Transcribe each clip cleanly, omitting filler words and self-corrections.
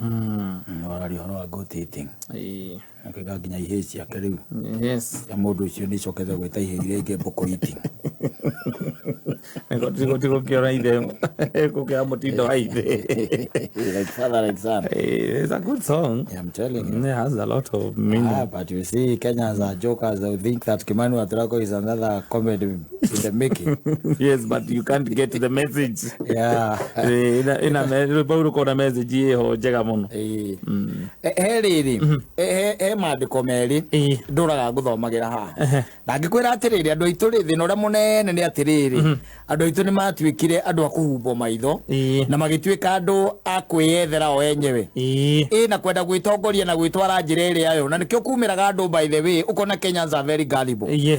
Wala horo good eating. Akaga ginya iheci akeriu. Yes. Ya mundu ucio ni cokethe gwita ihire nge boko eating. Tigo kiora ide. Kukia mutindo haide. Like father like son. It's a good song. Yeah, I'm telling you. It has a lot of meaning. But you see, Kenyans are jokers. They think that Kimani Watrako is another comedy in the making. Yes, but you can't get the message. Yeah. In a message, jega mono. Mandiko meri nduraga guthomagira ha ndangikwira atiriri andu aitu ri thina uria munene ni atiriri andu aitu ni matuikire andu akuhumbo maitho na magituika andu akwiyethera o enyewe na kwenda gwitongoria na gwitwara njira iri ayo na nikio kumiraga andu by the way ukona Kenyans are very gullible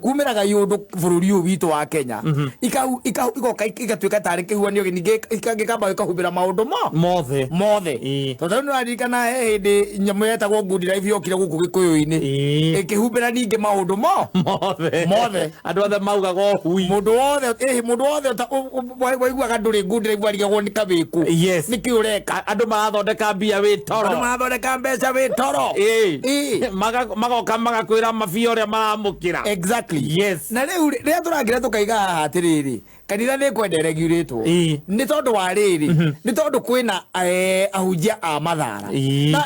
kumiraga yundu bururi uyu witu wa Kenya ikoka igatuika tari kihuanio ninge ikangikamba ikahumbira maundu mothe tondu ni arikana hindi nyamu yetagwo good life yokire guku gikuyu-ini ikihumbira ninge maundu mothe andu othe maugaga hui mundu wothe waiguaga nduri good life arigagwo ni kabiku niki ureka andu marathondeka mbia wi toro andu marathondeka mbeca wi toro magoka magakwira mabia uria maramukira exactly yes na riu ria turagira tukaiga atiriri kanitha ni kwenda regulatwo ni tondu wa riri ni tondu kwina ahujia a mathara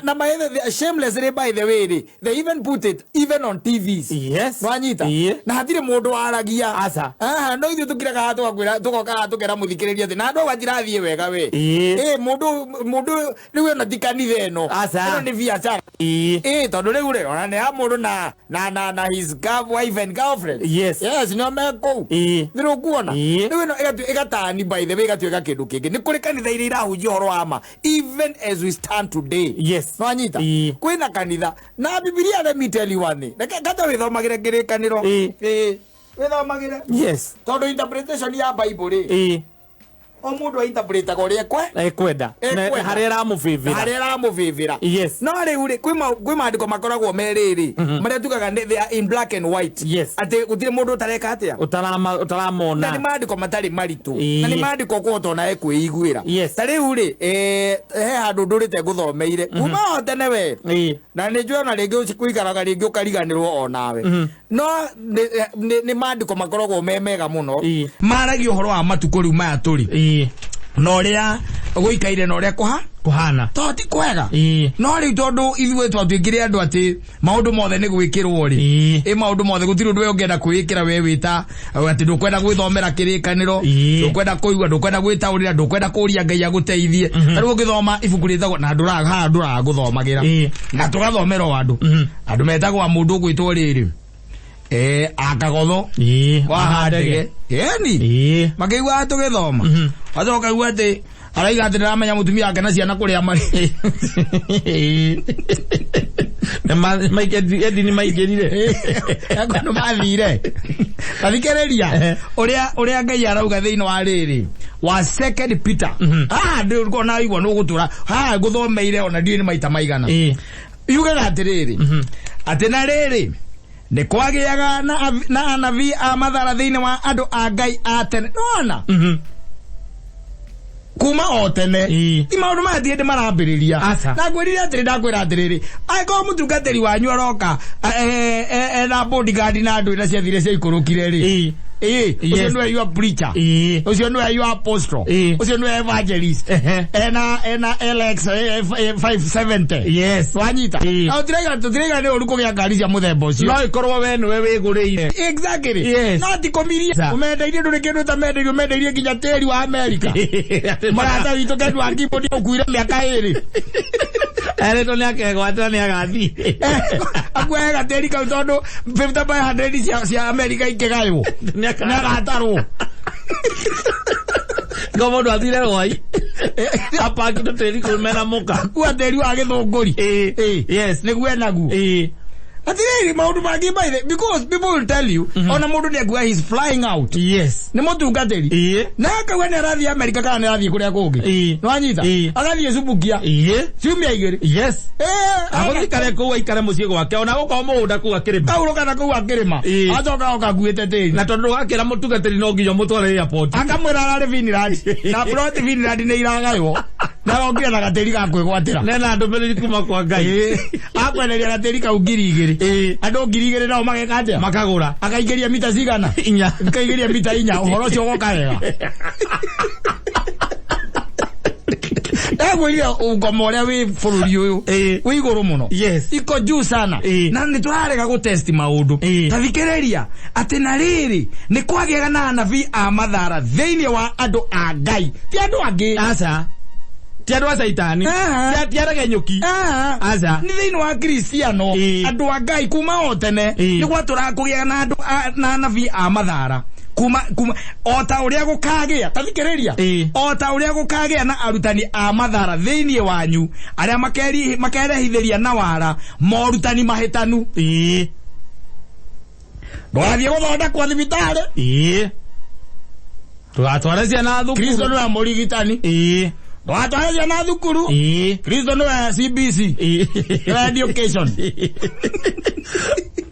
na maithe shamelessly by the way they even put it even on TVs yes wanyita na hatire mundu waragia asa no ithu tukiraga hatu akwira tugoka tukera muthikiriria thi na andu wajirathie wega we mundu riu na tikanithe no asa ni biacara tondu riu ri ona ni ha mundu na his wife and girlfriend yes no meko thiru kuona no igatani by the way gatuika kindu kingi ni kuri kanitha ira irahujia horo ama even as we stand today yes wanyita kwina kanitha na Biblia let me tell you one kata withomagire ngirikaniro withomagire yes tondu interpretation ya Bible o mundu a interpreta gore ekwenda harira muvivira yes no riu ri kwi mandiko makoragwo meriri maria tugaga they are in black and white yes ati gutire mundu utareka atia utaramona ni mandiko matari maritu na ni mandiko kwotona ekwiguira yes riu ri he handu ndurite guthomeire kuma tene we na ni njwe na ringi ucikuikaraga ringi ukariganirwo onawe no ni mandiko makoragwo memega muno maragio horo wa matuko riu maya turi no ria guikaire no ria kuhana toti kwega no ri tondu ithuwe twatuikire andu ati maundu mothe ni gwikirwo ri maundu mothe gutiru ndwe ungenda kwikira we wita ati ndukwenda gwithomera kirikaniro ndukwenda kuigwa ndukwenda gwitaurira ndukwenda kuria Ngai aguteithie riu ngithoma ibuku ritagwo na nduraga guthomagira na tugathomera andu metagwo mundu gwitwo riri akagotho wahadege ni makiigua tugithoma acoka igua ati araiga ati ndiramenya mutumia wake na ciana kuria mari na maikedi ni maikirire akono mathire athikereria uria Ngai arauga thiini wa riri wa second Peter ndio na igua no gutura guthomeire ona ndio ni maita maigana yugaga atiriri ati na riri ne kwagiaga na anabii a mathara thiini wa andu a Ngai a tene nona kuma otene imaundu mathie ndi marambiriria na ngwirire atiri ndakwira atiriri aiko mutungatiri wanyu aroka na bodyguard na andu ina ciathire cia ikurukire ri ucio nwe you preacher ucio nwe you apostle ucio nwe evangelist ena Alex 570 yes wanyita au tirega ne uruko ya ngari cia muthemba ucio no ikorwo we nwe wiguriire exactly no tikomiria umendeirie nduri kindu ta umendeirie nginya teri wa America marata wito kendu angipo ndi ukuire miaka iri ereto ni akegwata ni agathi akwega teri ka tondu 50 by 100 cia America ikegayo nagatarwo gomo ndo athire roi apa kitu teri kumena muka kwa teri wa githunguri yes ni gwenagu atiri maundu mangi by the because people will tell you ona mundu ni agua he's flying out yes ni mutungateri na akagwa ni arathi America kana ni arathi kuria kungi no anyita arathi Subukia ciumia igiri yes agothikare ko waikare mucie gwake ona goko munda ku akirima kauro kana ku akirima acoka okaguite tiri na tondu akira mutungateri no nginya mutware airport akamwira arari Finland na plot Finland ni iragayo Na ongira na gateri ga kwigwatira. Nena ndomeri kuma kwa Ngai. Akweneria gateri ka ngiri igiri. Andu ngiri igiri nao mageka atia? Makagura. Akaigeria mita cigana? 4. Akaigeria mita 4. Uhoro ucio goka wega. Egwiria ugoma uria wi bururi uyu wi iguru muno. Yes. Iko juu sana. Na ni twarega go test maundu. Tathikiriria ati na riri ni kwagiaga na anabii a mathara thiini wa andu a Ngai. Ti andu angi. Asa. Ti andu a Saitani. Ti arage nyuki. Asa. Ni thiini wa Kristiano. Andu a Ngai kuma otene. Ni gwatura kugiaga na andu na anabii a mathara. Kuma ota uria gukagia tathikiriria ota uria gukagia na arutani a mathara thiini wanyu aria makerehithiria na wara morutani mahitanu ndwathie guthonda kwa thibitari tugatwara ciana thukuru Kristo ni amurigitani ndwatwara ciana thukuru Kristo ni CBC education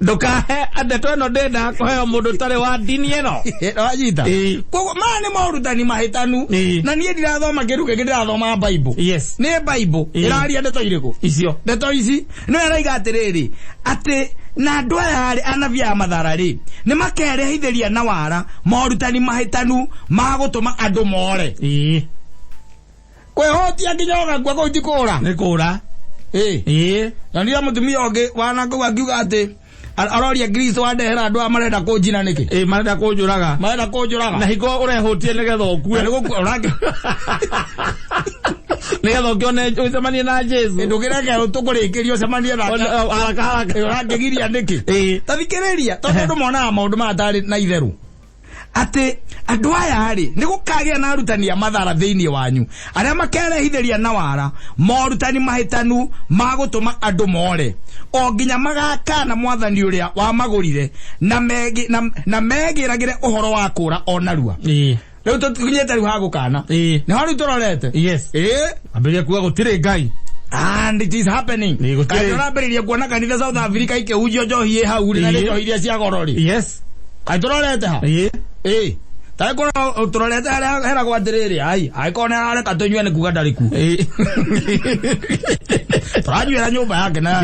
ndukahe andeto ino ndenda kuheo mundu tari wa dini ino wajita koguo mani morutani mahitanu na nie ndirathoma kindu kingi ndirathoma Bible. Yes. Ni Bible iraria ndeto iriku icio ndeto ici no iraiga atiriri ati na andu aya anabii a mathara ri ni makerehithiria na wara morutani mahitanu magutuma andu more kwehotia nginyoga kwa kutikura ni kura na ndia mutumia onge wana kuga akiuga ati aroria Kristo andehera andu amarenda kunjina niki marenda kunjuraga na hiko urehutie nigetha ukue nigetha ukione ucemanie na Jesu ndugireke tukurikirio ucemanie na haraka urangigiria niki tathikiriria tondu andu monaga maundu matari na itheru ati andu aya ri ni gukagia na arutani a mathara thiini wanyu aria makerehithiria na wara morutani mahitanu magutuma andu more o nginya magakana mwathani uria wa magurire na megiragire uhoro wa kura onarua riu tukinyete riu hagukana ni hari turorete ambiria kuga gutire Ngai and it is happening kairambiriria kuona kanitha South Africa ikehunjio njohi hau ri na njohi iria cia gorori aiturorete ha tai kora turorete hera gwatiriri ai kona ara katunywe ni kuga ndariku turanyuira nyumba yake na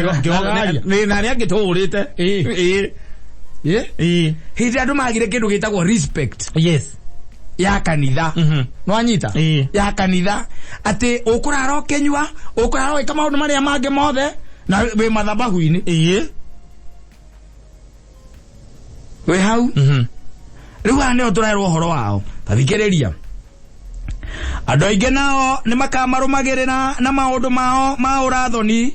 ni nani agiturite hizi andu magire kindu gitagwo respect ya kanitha no anyita ya kanitha ati ukurara okenywa ukurara ika maundu maria mange mothe na we mathabahu-ini we hau riu ane turerwo horo wao tathikiriria andu aingi nao ni makamarumagirira na maundu mao ma urathoni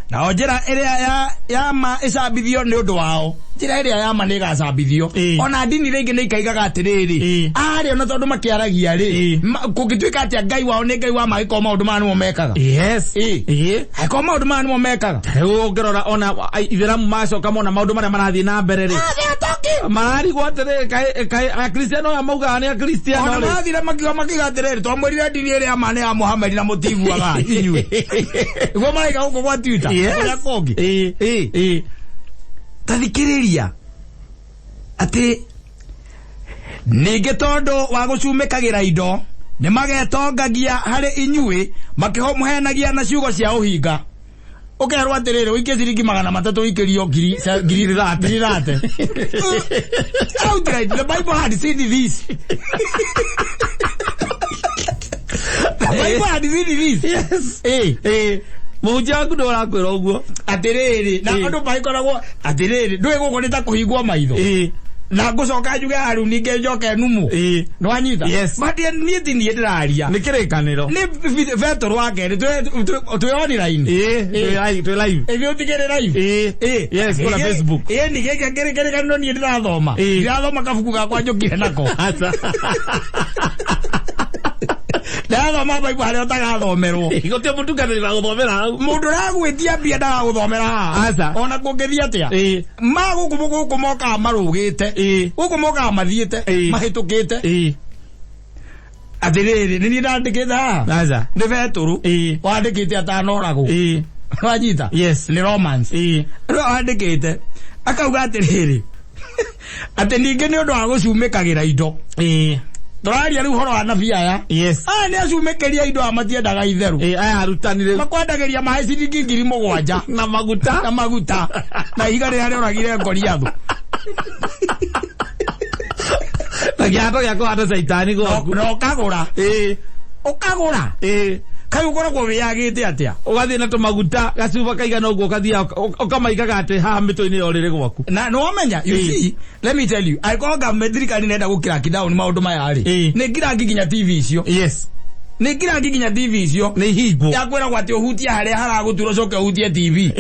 na njira iria ya ma icambithio ni undu wao njira iria ya ma ni gacambithio ona dini ringi ni ikaigaga atiriri ari ona tondu makiaragia ri kungituika atia Ngai wao ni Ngai wa magiko maundu manu mo mekaga aiko maundu manu mo mekaga ngirora ona ithiramu macoka mona maundu maria marathii na mbere ri marari gwatere kai a Kristiano ya mauga ni a Kristiano ona mathire makiga atiriri to mwirire dini iria ma ni ya Muhammad na mutiguaga inyui igwo maraiga guko gwa Twitter oya kongi tathikiriria ati ninge tondu wa gucumikagira indo ni magetongagia hari inyui makihomuhenagia na ciugo cia uhinga ukerwo atiriri uike ciringi 300 ikirio ngiri rate outright the Bible had said this the Bible had said this muja wangu ndo rakwira uguo atiriri na andu maikoragwo atiriri ndui guko ni ta kuhingwa maitho na ngucoka njuge haru ninge njoke numu no anyita matia nie ti nie ndiraria ni kirikaniro ni veto rwake twe on line twe live ebi utigere live yes kuna Facebook ni gege kere kanino nie ndirathoma kabuku gakwa njukire nako ndaga maba ibu hale otagathomerwo igote mundu kanira guthomera mundu ragwitia bia ndaga guthomera asa ona kungethia atia maguku moka marugite guku moka mathiete mahitukite atiriri ni ndandikite asa ni veturu wandikite atanoragu wanyita ni romance wandikite akauga atiriri ati ninge ni undu wa gucumikagira indo Turaria riu horo anabii aya. Yes. Ni acumekeria indo amatiendaga itheru. Aya arutanire. Makwandageria maĩ ciringi 7,000 na maguta. Na maguta. Na ihiga rĩrĩa rĩoragire Goliath. Na kiato gĩa kũhanda Saitani gwaku. No kagũra. Ũkagũra. Kai ũkoragwo wĩyagĩte atĩa? Ũgathiĩ na tũmaguta gacuba kaigana ũguo ũgathiĩ ũkamaigaga atĩ haha mĩtũ-inĩ yorĩrĩ gwaku. Na no wamenya, you see, let me tell you, I government thirikari nenda gũkĩra down maũndũ maya rĩ. Nĩ ngirangi nginya TV icio. Yes. Nĩ ngirangi nginya TV icio. Nĩ hingo. Ya kwĩragwo atĩ ũhutie harĩa haragũturwo coke ũhutie TV.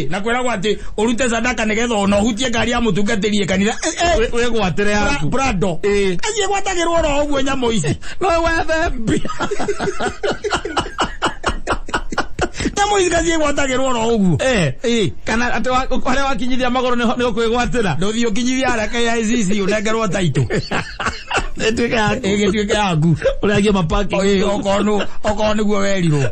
Na kwĩragwo atĩ ũrute sadaka nĩgetha ona ũhutie ngari ya mũtungatĩri kanitha. Wĩgwatĩre yaku. Brado. Kaĩ gwatagĩrwo ro ũguo nyamũ ici. No wethe mbia. Nyamũ ici kaĩ gwatagĩrwo ro ũguo. Kana atĩ harĩa wakinyithia magũrũ nĩ ũkwĩgwatĩra. Ndũthiĩ ũkinyithia harĩa KICC ũnengerwo taitũ. Gĩtuĩke yaku. Ũrĩagie mapaki. Okorwo nĩguo werirwo.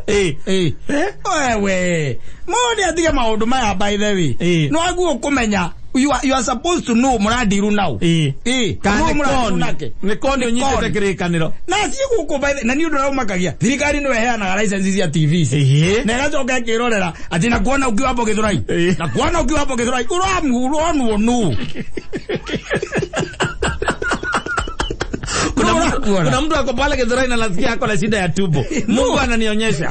Wewe. Mũndũ atige maũndũ maya by the way. No aguo kũmenya. You are supposed to know mũrandiru now. Kana nĩ kondi ũnyitĩte kĩrĩkanĩro. Na ciguko by the na nĩ ũndũ ũraumakagia. Thirikari nĩwe ĩheanaga license cia TV. Na ĩgacoka ĩkĩrorera atĩ na kuona ũkiwa hapo Gĩthũrai. Na kuona ũkiwa hapo Gĩthũrai. Uronwo. Kuna mtu ako pale Githurai na nasikia ako na shida ya tumbo. Mungu ananionyesha.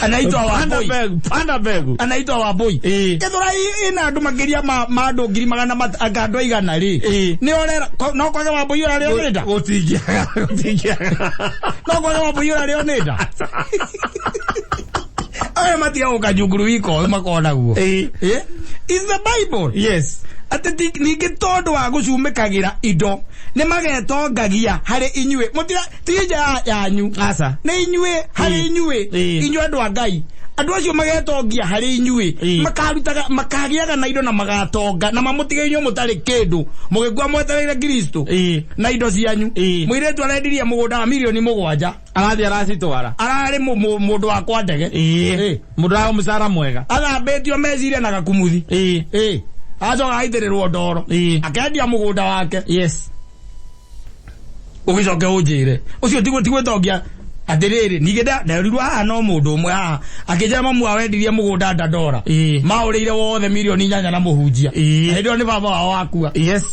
Anaitwa Wambui. Panda mbegu. Anaitwa Wambui. Githurai ina andu makiria ma andu 100 akandwa igana ri. Ni orera no kwage Wambui ora rio nenda. Gutigia. No kwage Wambui ora rio nenda. Aya matia ukajunguru wiko makona guo. Is the Bible. Yes. Ati ningĩ tondũ wa gũcumĩkagĩra indo nĩ magetongagia harĩ inyuĩ mũtira tija yanyu asa nĩ inyuĩ harĩ inyuĩ inyuĩ andũ a Ngai andũ acio magetongia harĩ inyuĩ makarutaga makagiaga na indo na magatonga na mamũtige inyuĩ mũtarĩ kĩndũ mũgĩkua mwetereire Kristo na indo cianyu mũirĩtu arendirie mũgũnda wa milioni 7 arathi aracitwara ararĩ mũndũ wa kwa ndege mũndũ wa mũcara mwega athambĩtio meciria na gakumuthi acoka aitĩrĩrwo ndoro akendia mũgũnda wake. Yes. Ũgĩcoke ũnjĩre ũcio tigwĩtongia atĩrĩrĩ ningĩ ndarirwo haha no mũndũ ũmwe haha akĩnjĩra mamu awendirie mũgũnda ndandora maũrĩire wothe milioni 8 na mũhunjia hĩndĩ nĩ baba wao wakua. Yes.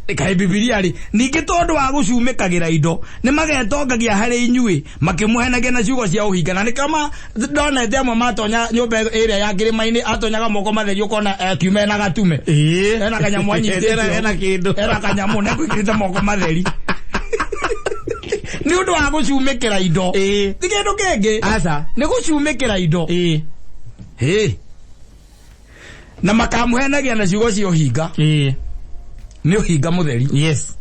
Kaĩ Biblia ri ningĩ tondũ wa gũcumĩkagĩra indo nĩ magetongagia harĩ inyuĩ makĩmũhenagia na ciugo cia ũhinga na nĩ kama ndonete amwe matonya nyũmba ĩrĩa ya kĩrĩma-inĩ atonyaga moko matheri ũkona kiume na gatume ena kanyamũ anyitĩte ena kĩndũ ena kanyamũ na gwĩkĩrĩte moko matheri nĩ ũndũ wa gũcumĩkĩra indo ti kĩndũ kĩngĩ asa nĩ gũcumĩkĩra indo na makamũhenagia na ciugo cia ũhinga ni uhinga mutheri. Yes.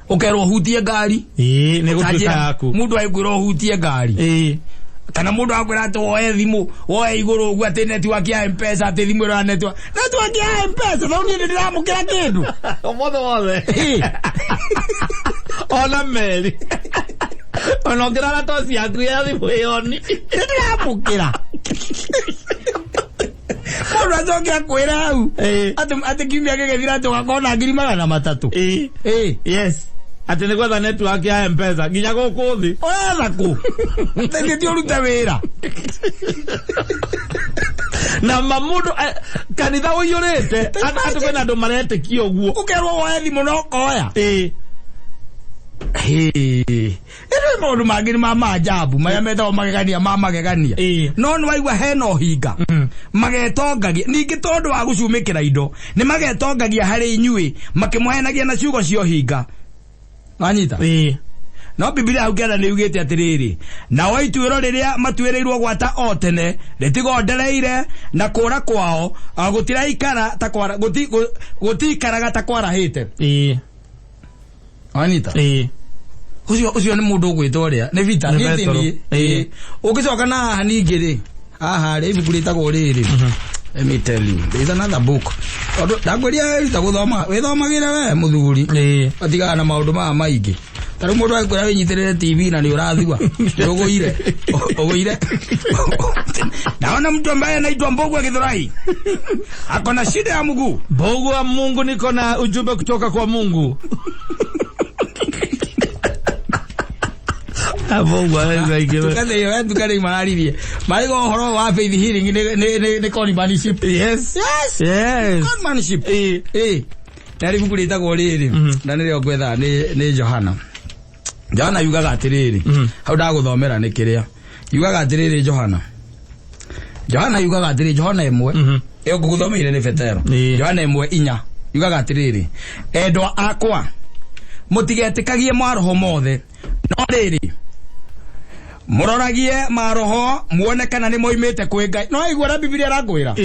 Ukerwo hutie ngari nĩ gũtuĩka yaku mundu aigwĩrwo hutie ngari kana mundu akwĩra atĩ woe thimũ woe igũrũ ũguo atĩ network ya M-Pesa atĩ thimũ ĩrĩa network ya M-Pesa no niĩ ndĩramũkĩra kĩndũ wothe ona meri ona ngĩrara toci yaku ya thimũ ĩyo ni ndĩramũkĩra mundu acoke akwĩra hau atĩ kiumia gĩgĩthira tũgakona 300. Yes. Atĩ nĩ gwetha network ya M-Pesa nginya gũkũ thĩ oya kũ tendĩtio rute wĩra na mamundu kanitha ũiyũrĩte atĩ kwĩna andũ maretĩkia ũguo ũkerwo woe thimũ no koya ĩno maũndũ mangĩ nĩ maajabu marĩa metagwo magegania ma magegania no nĩ waigua hena ũhinga magetongagia ningĩ tondũ wa gũcumĩkĩra indo nĩ magetongagia harĩ inyuĩ makĩmũhenagia na ciugo cia ũhinga wanyita no Biblia haukĩenda nĩ yugĩte atĩrĩrĩ nao ituĩro rĩrĩa matuĩrĩirwo gwata o tene rĩtigondereire na kũũra kwao gũtiraikara ta kwara gũtikaraga ta kwarahĩte wanyita ucio nĩ mũndũ ũgwĩtwo ũrĩa nĩ Vita nĩ ũgĩcoka na haha ningĩ rĩ haha rĩ ibuku rĩtagwo rĩrĩ let me tell you there is another book ndagwĩria rita gũthoma wĩthomagĩre we mũthuri atigaga na maũndũ maya maingĩ Taru mundu akwira winyitirire TV na ni urathigwa. Uguire. Naona mtu ambaye anaitwa Mbogo wa Githurai. Akona shida ya mguu. Mbogo wa Mungu, niko na ujumbe kutoka kwa Mungu. Mbogo anaigiwa. Tukale mahali. Mali go horo wa faith healing ne conmanship. Yes. Conmanship. Tari bukulita go riri. Na nire gwetha ni Johana. Johana yugaga atiriri. Hau ndaguthomera ni kiria. Yugaga atiriri Johana. Johana yugaga atiriri Johana emwe. Eo guguthomeire ni Petero. Johana emwe 4. Yugaga atiriri. Endwa akwa. Mutigetikagie maroho mothe. No riri. Muroragie maroho muone kana ni moimete kwi Ngai. No igwara Biblia rakwira.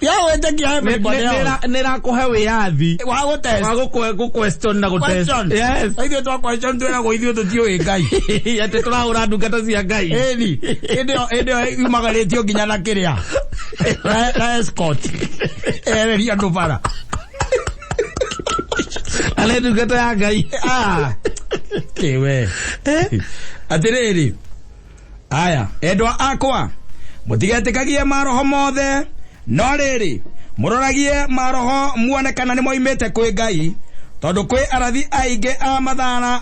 Ya wete kia everybody else. Nera kuhe wiathi. Wa gutest. Wa gu question na gutest. Yes. Aithu twa question twena go ithu tutio Ngai. Yate turahura ndungata cia Ngai. Eni. Ende imagaretio ginya na kiria. Na escort. Ria ndubara. Ale ndungata ya Ngai. Kewe. Atiriri. Aya, endwa akwa. Mutigetikagie maroho mothe. No riri. Muroragie maroho muone kana ni moimete kwi Ngai. Tondu kwi arathi aige a mathana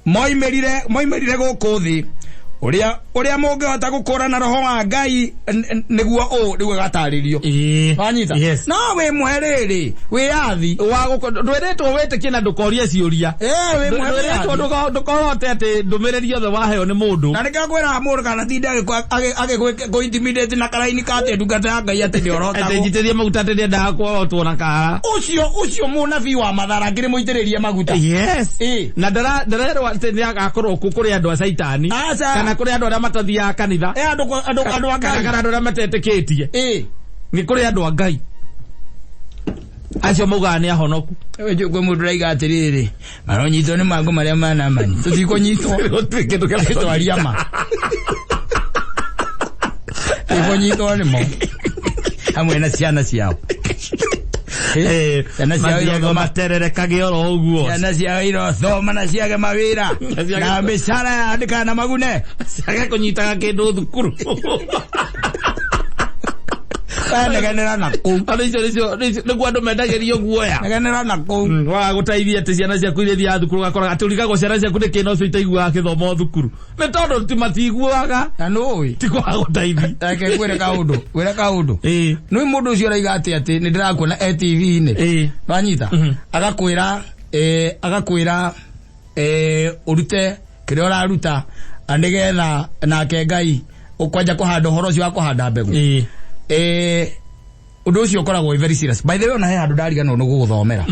moimerire guku thi. Uria mungihota gukurana roho wa Ngai niguo riu gataririo. Wanyita. No we mweriri we athi wa ndweretwo wetikie na ndukoria ciuria. We mweriri ndukorote ati ndumiriri othe waheo ni mundu. Na nikakwira mundu kana tinde go intimidate na karaini kate ndungata ya Ngai ati ndiorota. Ati njitirie maguta ati ndiendaga kuotwo na kara. Ucio munabii wa mathara ngiri muitiririe maguta. Yes. Na ndarerwo ati ndiagakorwo kuri andu a Saitani. Kana kuri andu aria matathiaga kanitha. Andu a Ngai. Kana andu aria matetikitie. Ni kuri andu a Ngai. Acio muga ni ahonoku. Ewe gwe mundu raiga atiriri. Maronyito ni mago maria mana mani. Tutikonyitwo. Kindu kia twaria ma. Tukonyitwo ni mo. Hamwe na ciana ciao. Na ciao matererekaga oro uguo. Na ciao iro thoma na ciage mawira. Na mishara andika na magune. Ciage kunyitaga kindu thukuru. Neganera na ku. Alicio niguo andu mendagirio guoya. Neganera na ku. Wa gutaithia ati ciana ciaku iria thia thukuru gakora ati urigago ciana ciaku ni kino cio itaiguaga githomo thukuru. Ni tondu ti matiguaga. Na no ti kwa gutaithi. Ake kwire kaundu. No mundu ucio raiga ati ni ndirakuona TV ni. Banyita. Agakwira urute kiria uraruta andigetha nake Ngai ukwanja kuhanda horo cio akuhanda mbegu. Undu ucio ukoragwo very serious. By the way, ona he handu ndarigana no guguthomera.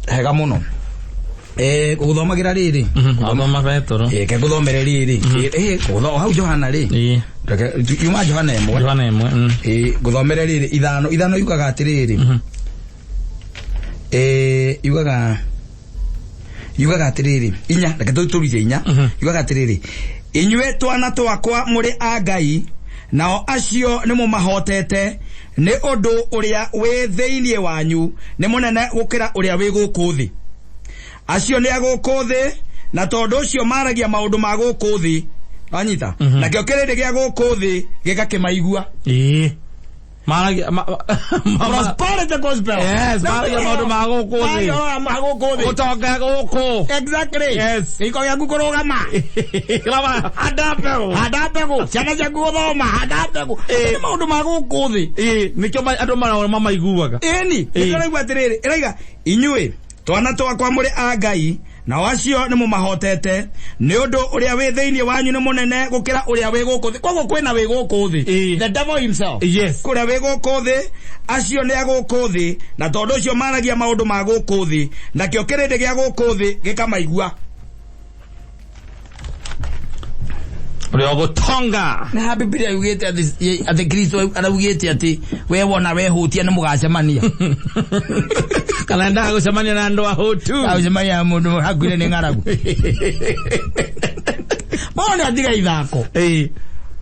Hega muno. Guguthomagira riri. Thoma Petro. Ke guthomere riri. Gutho hau Johana ri. Yuma Johana emwe. Johana emwe. Guthomere riri ithano yugaga atiriri. Yugaga atiriri. Inya, reke tuturije inya. Yugaga atiriri. Inywe twana twakwa muri a Ngai. Nao acio ni mumahotete ni undu uria we theinie wanyu ni munene gukira uria wi guku thi. Acio ni aguku thi na tondu ucio maragia maundu ma guku thi. Anyita. Na kio kirindi gia guku thi gigakimaigua. Prosperity gospel. Yes, maragia maundu ma guku thi. Utonga guku. Exactly. Yes. Iko ya gukurugama. Klama Hadapego. Ciana cia guthoma hadapego. Ni maundu ma guku thi. Nikio andu mamaiguaga. Eni. Ikaraigua atiriri. Iraiga inyue twana twakwa muri a Ngai. Na wacio ni mumahotete ni undu uria wi theinie wanyu ni munene gukira uria wi guku thi. Koguo kwina wi guku thi. The devil himself. Yes. Kuria wi guku thi acio ni aguku thi na tondu ucio maragia maundu ma guku thi na kio kirindi gia guku thi gikamaigua. Uria gutonga. Na Biblia yugite ati Kristo araugite ati we wona we hutia ni mugacemania. Kana nda gucemania na andu ahutu. Gucemania mundu hakuire ni ngaragu. Bona atiga ithako.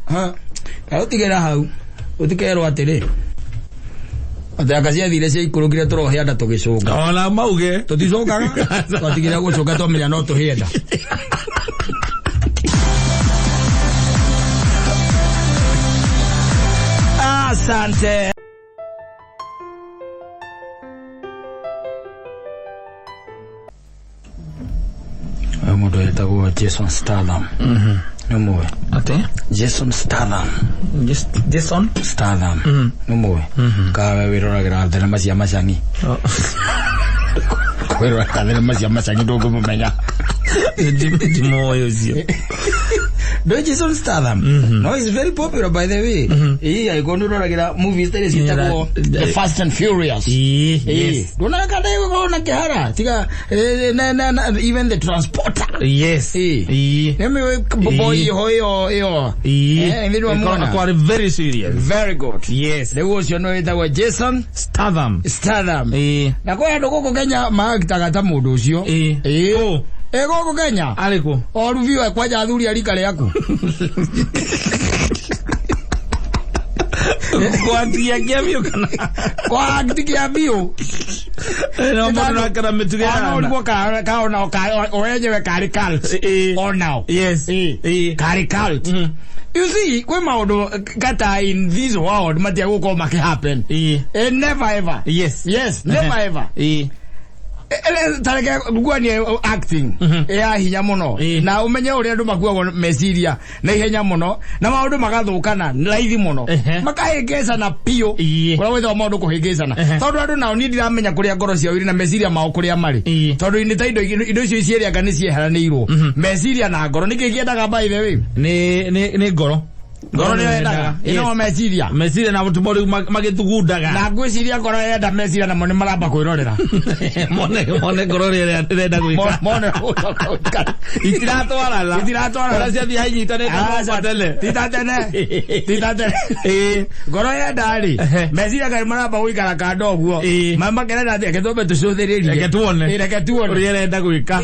Ha. Ka utigera hau. Utikerwo atiri. Atakacia thire cia ikurukire turohe anda tugicuka. Ona mauge. Tuticokaga. Twatigire gucuka twamenya no tuhienda. Asante. Mudo yetagwo Jason Statham. Numuwe. Ate? Jason Statham. Jason Statham. Numuwe. Kawe wiroragira thenema cia macani. Wiroragira thenema cia macani ndungumumenya. Ndimoyo cio. Do Jason Statham. No, he's very popular by the way. I go nuragira movies that is itagwo The Fast and Furious. Yes. Dona kada go na kihara. Tiga even the Transporter. Yes. Neme boy hoyo. Quite very serious. Very good. Yes. There was itagwo Jason Statham. Na kwa ndo koko Kenya maakitagata mundu ucio. Oh. Goko Kenya. Aliko. Oruviwa kwaja athuri alika riaku. Kwa tikia bio kana. Kwa tikia bio. No mbona kana metugia. Ana ulikuwa kaona oyenyewe kari cult. Or now. Yes. Kari cult. You see, when maundu kata in this world matia guko make happen. Never ever. Yes. Never ever. Tareke gugani acting ya hinya muno na umenye uri andu makuagwo meciria na ihenya muno na maundu magathukana raithi muno makahingeza na pio ura wetho maundu kuhingeza na tondu andu nao ni ndiramenya kuria ngoro cia wiri na meciria mao kuria mari tondu ni ta indo icio cieri anga ni cieheranirwo meciria na ngoro niki kiendaga by the way ni ngoro ngoro ni yendaga ino meciria na mutu bori magitugundaga na ngwiciria ngoro yenda meciria na mone maramba kwirorera mone ngoro renda gwika mone itiratwara cia thia hinyitane titatene ngoro yenda ri meciria gari maramba gwikara kando guo mama kerenda thia ketombe tucuthiririe reke tuone uri renda gwika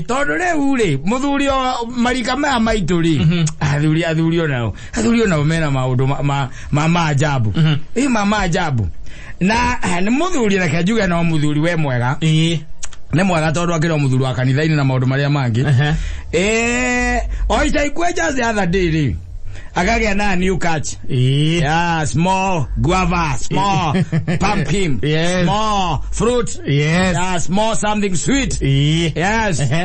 tondu riu ri muthuri marika maya maitu ri athuri ona mena maundu ma ajabu mama ajabu na ni muthuri reke njuge no muthuri we mwega ne mwega tondu akira muthuri wa kanitha-ini na maundu maria mangi oica ikweja the other day ri akagia na new catch small guava, small pumpkin, small fruit, small something sweet,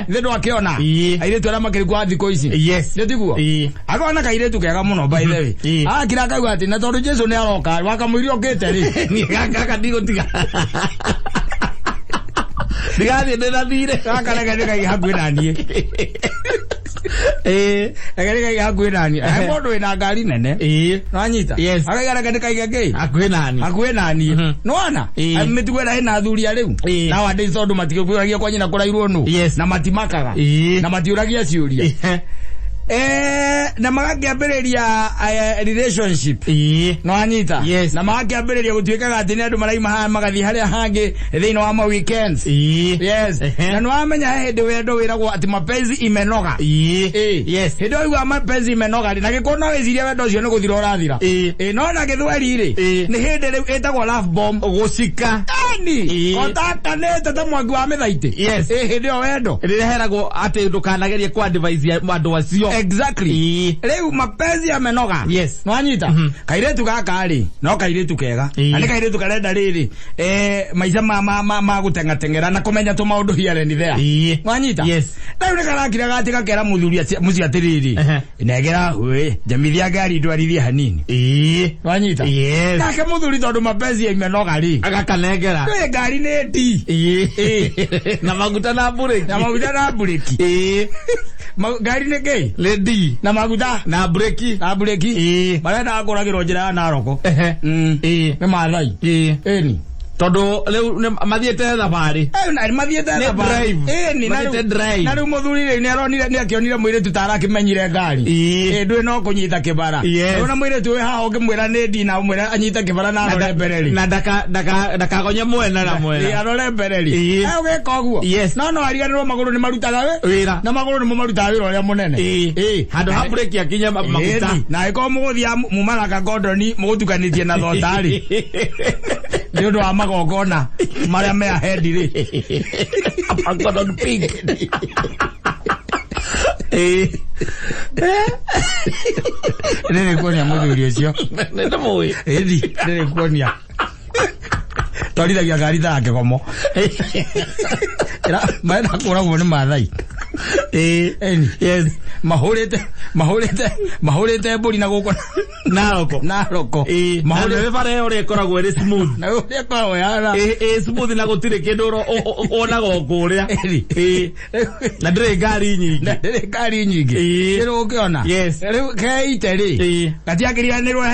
ndio akiona ile tu alama kilikuwa thiko ici ndio tiguo akaona kaire tu kega muno by the way akira kaigwa ati na tondu Jesu ni aroka wakamwiri okete ri ni kaka ndigo tiga digathi ndena thire kaka lega hakuĩ nanie agarika hakuĩ nanie mundu wina ngari nene no anyita hakuĩ nanie no ana mitugo ĩrĩa ĩna athuria rĩu na wande tondu matigũkũragia kwa nyina kũrairwo nũ na matimakaga na matiũragia ciũria na magakiambĩrĩria relationship no anyita na magakiambĩrĩria gũtuĩkaga atĩ nĩ andũ maraima magathi harĩa hangĩ thĩinĩ wa ma weekends na nĩ wamenya hĩndĩ wendo wĩragwo atĩ mapenzi imenoga hĩndĩ waigua mapenzi imenoga na gĩkorwo no wĩcirie wendo ũcio nĩ gũthira ũrathira no na gĩthweri-rĩ nĩ hĩndĩ rĩu ĩtagwo love bomb gũcika ũtakanĩte ta mwangi wa mĩthaitĩ hĩndĩ ĩyo wendo rĩreheragwo atĩ ndũkanagerie kwa advise andũ acio exactly leo mapenzi yamenoga no anyita kairetu gaka ri no kairetu kega ani kairetu karenda riri maica ma gutengatengera na kumenya tu maundu here and there no anyita leo nikarakira gatika kera muthuri muciatiriri inegera we jamithia gari ndwarithia hanini no anyita nake muthuri tondu mapenzi yamenoga ri agakanengera we gari ne ndi na maguta na bureki gari ne gay lady na maguta na breki barenda akoragirwo njira na roko ni mathai ni tondu riu mathiete thabari na mathiete thabari ni na riu muthuri ri ni aronire ni akionire mwiretu tarakimenyire ngari ndwe no kunyita kibara na mwiretu we haho ngimwira ni ndi na mwira anyita kibara na arore mbere ri na ndaka gonye mwena na mwena arore mbere ri ugeka uguo no ariganirwo maguru ni marutaga wira na maguru ni marutaga wira uria munene handu ha breki akinya maguta na iko muguthia mumaraka godoni mugutukanitie na thotari nĩ ũndũ wa magongona marĩa me ahead rĩ Gordon Pink nĩ kuonia mũthuri ũcio nĩ mũĩ ĩthi nĩ kuonia twarithagia ngari ta kĩgomo maenda kũragwo nĩ Maathai yes mahũrĩte mbũri na gũkũ Naroko mahũrĩte bara ĩyo ũrĩa ĩkoragwo ĩrĩ smooth na ũrĩa ĩkoragwo yara smooth na gũtirĩ kĩndũ onaga kũrĩa na ndĩrĩ ngari nyingĩ rĩu ũkĩona rĩu keite rĩ gatiagĩrĩranĩrwo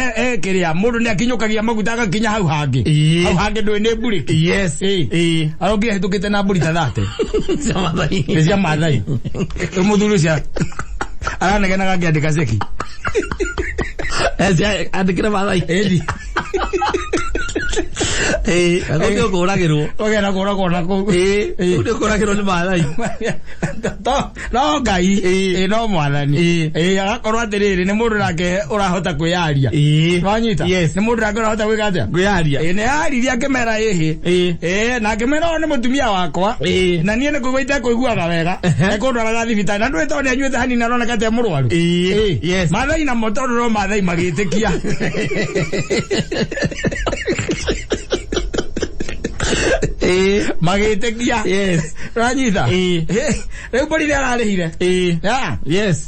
kĩrĩa mũndũ nĩ akinyũkagia maguta agakinya hau hangĩ ndũĩ nĩ mburĩki arongire hĩtũkĩte na mbũri ta 30 cia Maathai mũthuri ũcio aranegenaga ngĩandĩka ceki andĩkĩre Maathai ũgĩ kũragĩrwo ũgena kũragwo na kũu ũgĩ kũragĩrwo nĩ Maathai no Ngai no Mwathani agakorwo atĩrĩrĩ nĩ mũndũ nake ũrahota kwĩyaria wanyita nĩ mũndũ nake ũrahota gwĩka atĩa kwĩyaria nĩ yaririe akĩmera na akĩmera nĩ mũtumia wakwa na niĩ nĩ kũigua itekũiguaga wega ekũndwaraga thibitarĩ na ndũĩ tondũ nĩanyuĩte hanini aroneka te mũrwaru Maathai na motorũ no Maathai magĩtĩkia magĩtĩkia ranyita rĩu mbũri nĩ ararĩhire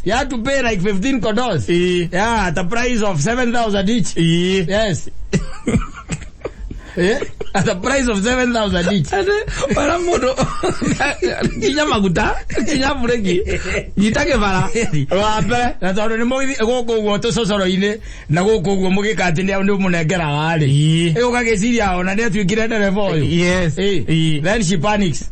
you had to pay like 15 condos at the price of 7,000 each at the price of 7,000 each para mũndũ kinya maguta kinya bureki nyitage bara wambe na tondũ nĩ mũgithi gũkũ ũguo tũcocoro-inĩ na gũkũ ũguo mũgĩka atĩ nĩ mũnengeraga rĩ ũgagĩciria ona nĩ atuĩkire ndereba ũyũ then she panics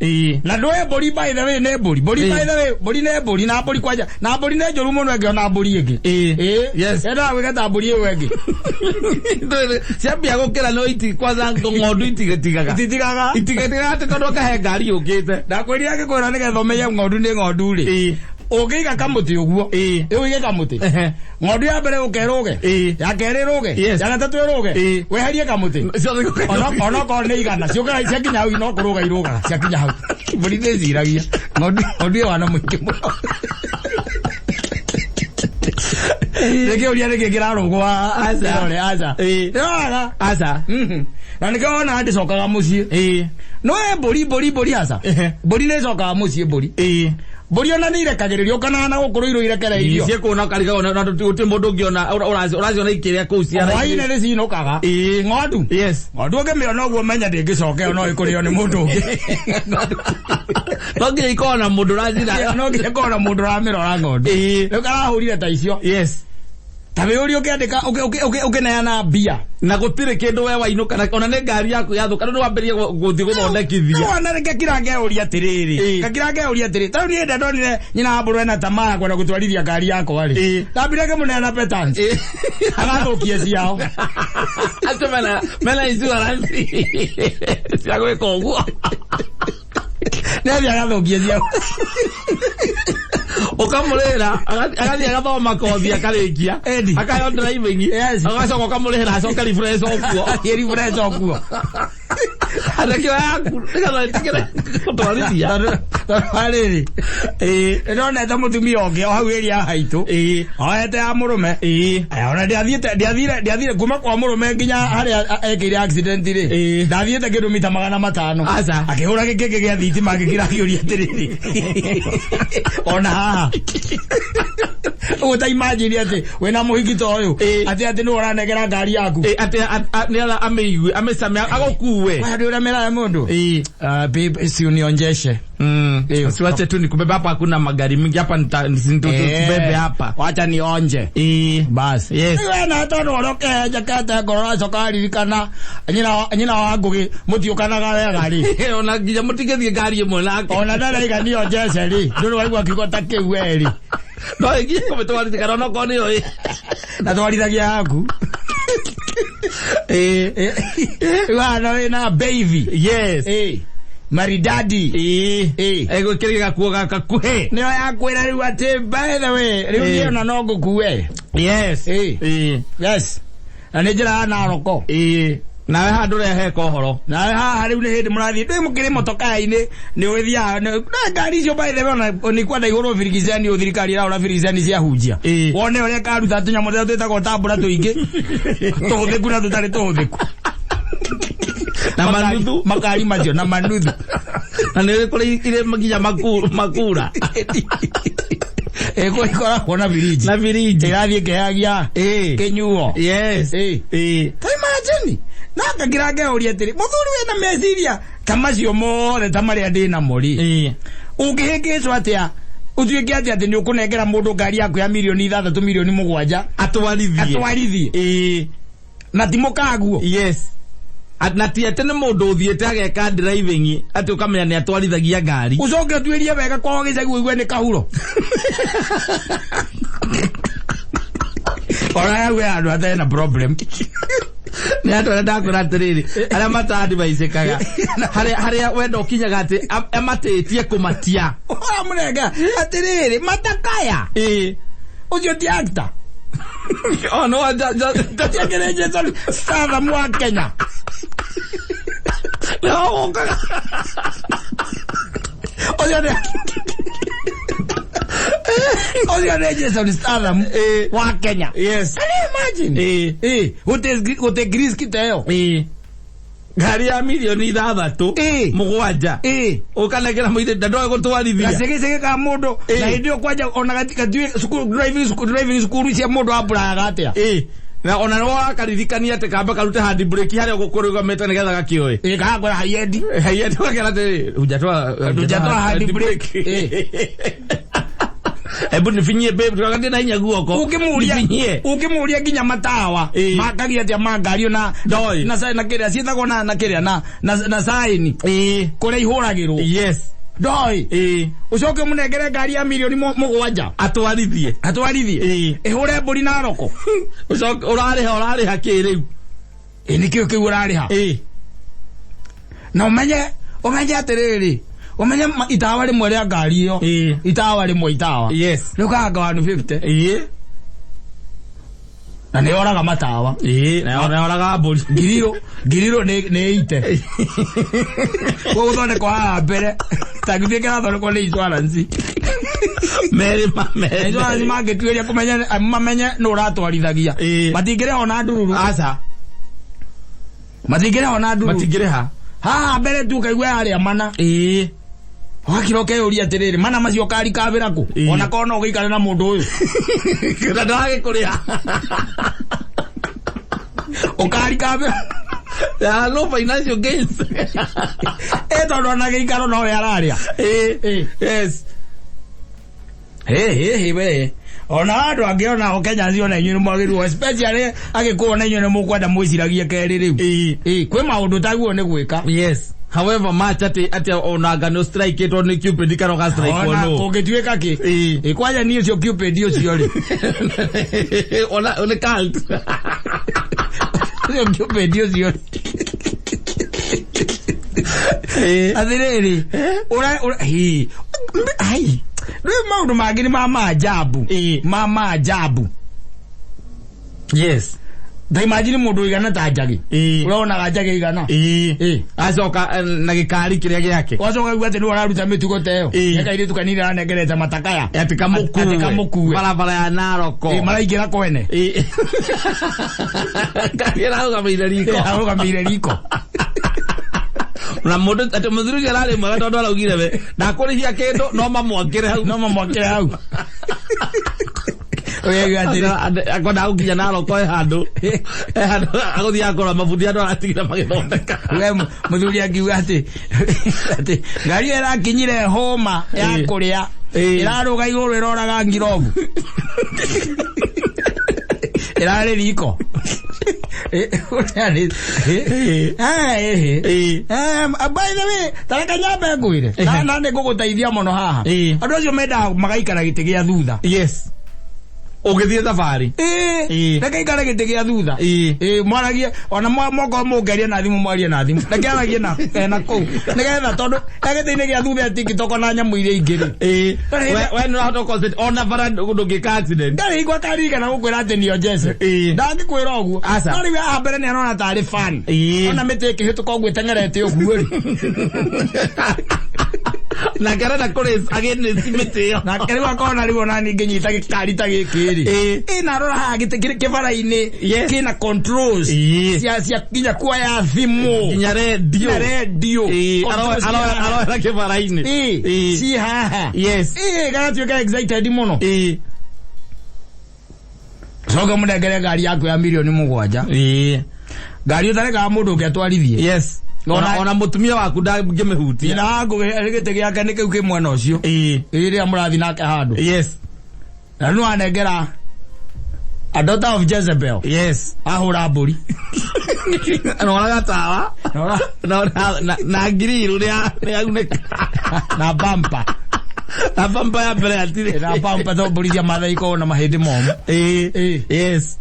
na ndũĩ mbũri by the way nĩ mbũri by the way mbũri nĩ mbũri na mbũri kwanja na mbũri nĩ njũru mũno ĩngĩona mbũri ĩngĩ yendaga gwĩka ta mbũri ĩyo ĩngĩ ciambia gũkĩra no iti kwanza ng'ondu itigatigaga ati tondũ kahe ngari yũkĩte ndakwĩrire agĩkwĩra nĩgetha ũmenye ng'ondu nĩ ng'ondu rĩ ũngĩiga kamũtĩ ũguo ũige kamũtĩ ng'ondu ya mbere ũkerũge ya kerĩ rũge ya gatatũ ĩrũge weherie kamũtĩ onokorwo nĩ igana ciũkaga ciakinya hau no kũrũga irũgaga ciakinya hau mbũri ndĩciragia ng'ondu ĩyo wana mũingĩ mũno Nĩkĩũria nĩkĩ kĩrarũgwo aca na nĩkĩo wona ndĩcokaga mũciĩ no mbũri aca mbũri nĩcokaga mũciĩ mbũri ona nĩ irekagĩrĩrio kana na gũkorwo irũ irekereirio ciĩkũna kariga ona gũtirĩ mũndũ ũngĩona ũraciona ikĩrĩa kũu ciara hwaĩ-inĩ nĩ cinũkaga ng'ondu ng'ondu ũngĩmĩona ũguo menya ndĩngĩcokeo no ĩkũrĩo nĩ mũndũ ũngĩ no nginya ikorwo na mũndũ ũracira no nginya ikorwo na mũndũ ũramĩrora ng'ondu rĩu karahũrire ta icio ta wĩ ũrĩa ũkĩandĩka ũkĩneana mbia na gũtirĩ kĩndũ we wainũka ona nĩ ngari yaku yathũka nĩ wambĩrĩrie gũthiĩ gũthondekithia wana reke kirangeũria atĩrĩrĩ tondũ niĩ ndonire nyina wa mbũrũ ena tamara kwenda gũtwarithia ngari yakwa rĩ ndambire ngĩmũneana petans agathũkie ciao acio mena insurance cia gwĩka ũguo nĩathiĩ agathũkie ciao ukamurira agathie agathoma kothi akarĩkia akayo driving agacoka ukamurira acoka refresh okuo atakio yaku nĩgetha gũtwarithia rĩrĩ nĩronete mũtumia ũngĩ o hau ĩria haitũ ohete ya mũrũme ona ndiathire kuma kwa mũrũme nginya harĩa ekĩire accident rĩ ndathiĩte kĩndũ mita 500 akĩhũra gĩkĩngĩ gĩa thitima gĩkĩrakĩũria atĩrĩrĩ ona haha ũtaimagine atĩ wĩna mũhiki ta ũyũ atĩ nĩ ũranegera ngari yaku nĩgetha amĩigue amĩcame agũkue andũ ũrĩa meraga mũndũ babe si unionjeshe siwache tu nikubeba hapa, hakuna magari mingi hapa, nitubebe hapa, wacha nionje basi. Wewe na tono roke jakata gorora sokari kana nyina wa ngugi mutiukanaga wega ri ona nginya mutigethie ngari imwe nake ona ndara iganio jese ri ndu waigua kigota kiu weri no ingi kometwarithia kana no koni yo na twarithagia yaku wana wena baby yes maridadi ego kiriga kuoga kakuhe niyo yakwira riu ati by the way riu niyo na no ngukue yes yes na njira na roko nawe handu rehe kohoro nawe haha riu ni hindi murathie ndi mukire motokai-ini ni withia na ngari icio by the way ni kwenda iguru birigizani o thirikari ira ora birigizani cia hunjia wone uria karuta tunyamo twa twitagwo tambura tuingi tuhuthiku na tutari tuhuthiku na manuthu makari macio na manuthu na ni kuri ile maginya makura kwa ikora kona biriji na biriji irathie kehagia kenyuo yes imagine naka kirage uri atiri muthuri wena meciria kamacio mothe tamaria ndina muri ungihingicwo atia utuike ati ni ukunengera mundu ngari yaku ya milioni 3 milioni 7 atwarithie na timokaguo yes na ti atene mundu uthiete ageka driving ati ukamenya ni atwarithagia ngari ucoke tuirie wega kwa gicagi igwe ni kahuro ora we andu atena problem ni andu ndakura atiriri aria matadvice-kaga haria wenda ukinyaga ati amatitie kumatia ora munenga atiriri matakaya ucio ti actor no tatiakereje sada mwa Kenya no kaga oya Jason Statham wa Kenya yes imagine wote Greece kiteo ngari ya milioni 3 ukanegera muite ndoe gutwarithia gasege ka mundu na ndio kwaja ona katika school driving school cia mundu aburaga atia na ona no akaririkania ate kamba karute hand brake haria gukuruga meta nigetha gakioe kagora hayendi wakera ate hujatoa hand brake ebu nifinyie babe tukagande na hinya guoko ukimuria ginya matawa makagia atia mangario na sai na kiria cietagwo na kiria na saini kuria ihuragirwo yes doi ucoke munengere ngari ya milioni 7 atwarithie ihure mburi na roko ucoke urariha kiriu nikio kiu urariha na umenye atiriri umenye itawa rimwe ria ngari iyo itawa yes nukaga 150 na ne oraga matawa na oraga mburi ngiriro ne ite ko uthone kwa mbere tagithie kana thone ko ni insurance meri insurance mangetuiria kumenya mamenye no uratwarithagia matingire ona ndururu asa matingire ona ndururu matingire ha mbere tu kaigwe aria mana wakiroke uri atiriri mana macio kari kabira ku ona kono ugiikara na mundu uyu kira ndage kuria ukari kabira no financial gains tondu na giikaro no yararia yes we ona andu angiona Kenya ziona inyu mwagiru especially agikuona inyu mukwenda mwiciragie keri riu kwi maundu taguo ni gwika yes however much ati onaga no strike it on Cupid karo ga strike ono kungituika ki kwaja ni cio Cupid cio ri ona cult cio Cupid cio adiriri ora ai ndio maundu mangini mama ajabu yes da imagine mundu igana ta njagi urona gajagi igana acoka na gikari kiria giake wacoka gwa tenu araruta mitugo teo yaka ile tukanira anegereta matakaya ati kamukuwe barabara ya Naroko maraingira kwene kagira ugamire riko na mundu ati muthuru arari mwaga tondu araugire we ndakurihia kindu no mamwakire hau oye akwenda gukinya Naroko handu aguthia akora mabundi andu aratigira magithondeka we muthuri akiuga ati ngari irakinyire homa ya kuria iraruga iguru iroraga ngirogu irari riko by the way tareka nyambe nguire na ne guguteithia muno haha andu acio menda magaikara gite gia thutha yes Ugithie thabari. Reke ikare gite gia thutha. Mwaragie ona moko mugeria na thimu mwarie na thimu. Reke aragie na kou. Nigetha tondu egithini gia thutha TikTok na nyamu iria ingiri. We no hot concept ona bara ndugika accident. Ngari igwa kariga na gukwira ati nio Jesse. Ndangikwira uguo. No riwe ahambere ni arona tari fan. Ona mite ikihituka uguo tengerete uguo ri. Na kera na kore agene simete yo. Na kera wakona riwo nani nginyita gikari ta gikiri. Na rora ha kivara-ini kina controls. Cia kinya kwa ya thimu. Kinya radio. Aro kivara-ini. Si haha. Yes. Kana tuika excited muno. Soga munegere ngari yaku ya milioni 7. Ngari utareka mundu uketwarithie. Yes. Ona mutumia waku ndangĩmĩhutia. Na gĩtĩ gĩake nĩ kĩu kĩ mwena ũcio. Rĩrĩa mũrathi nake handũ. Yes. Na nĩ wanengera a daughter of Jezebel. Yes. Ahũra mbũri. Nona gatawa. Na grill nĩaunĩka. Na bumper. Na bumper ya mbere atire. Na bumper to mbũri cia mathai ikoragwo na mahĩndĩ momũ. Yes.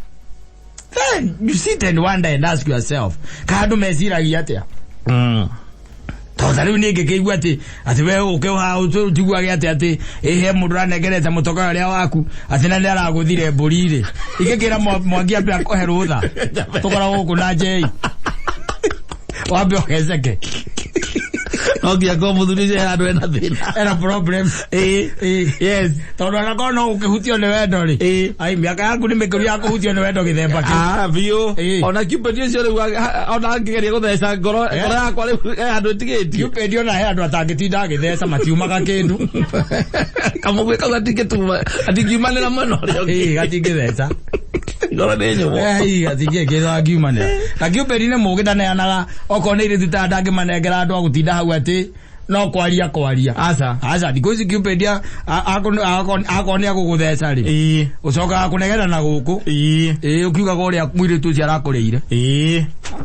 Then you sit and wonder and ask yourself, kandu meciragia atia? Tonda riu ningi kigua ati we ukiuha utiguage ati ehe mundu ranegerete mutoka uria waku ati na ndaraguthire mburi ri igikira mwangi ambe akohe rutha tukora guku na jei wambe okeceke Ogia go muthurice handu ena thina. Era problem. Yes. Tondu anakona ukihutio ni wendo ri. Ai miaka yaku ni mikuru ya kuhutio ni wendo githemba ki. Biu. Ona Cupid cio riu ona ngigeria gutheca ngoro yakwa riu handu itigitio. Cupid ona he andu atangitinda agitheca matiumaga kindu. Kamugwe kaga tikituma. Atingiumanira muno ri. Gatingitheca. Ngoro ni nyumo. Atingie kitho angiumanira. Na Cupid ni mugi ndaneanaga okone iri tuta ndangimanengera andu agutinda hau ati no kwaria asa dikozi Cupid akone agugutheca ri ucoka akunegera na guku ukiuga goria mwire tu cia rakureire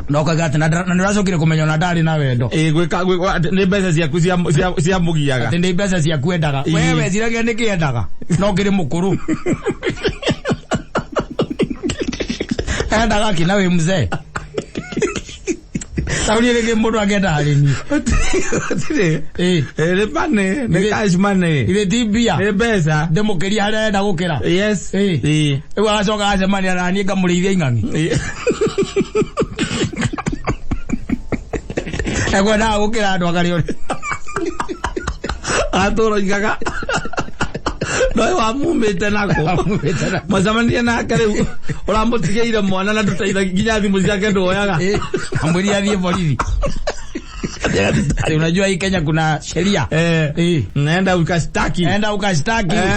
no kagate na ndiracokire kumenya na ndari na wendo gwika ni mbeca ciaku cia mugiaga ati ni mbeca cia kwendaga wewe ciragia ni kiendaga no kiri mukuru endaga kina we mzee Sauli rege mundu agenda harimi. Ile money, ne cash money. Ile dibia. Ne besa. Demokeria harenda gukira. Yes. Ewa acoka acemania na niĩ ngamũrĩithia ing'ang'i. Ekwendaga gũkĩra andũ akarĩ atũrũngaga no wamumite nako macamania nake riu uramutigeire mwana na tuteithagia nginya thimu ciake ndoyaga amwiri athie borithi. Unajua hii Kenya kuna sheria naenda ukashtaki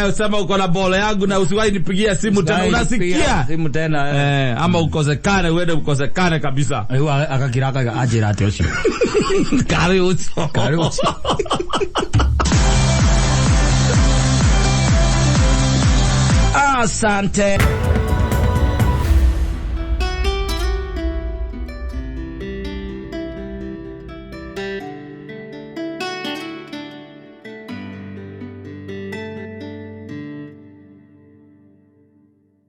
usema uko na bola yangu na usiwahi nipigia simu tena, unasikia simu tena ama ukosekane uende ukosekane kabisa. Akakiraka ajira ate ucio kare ucio asante.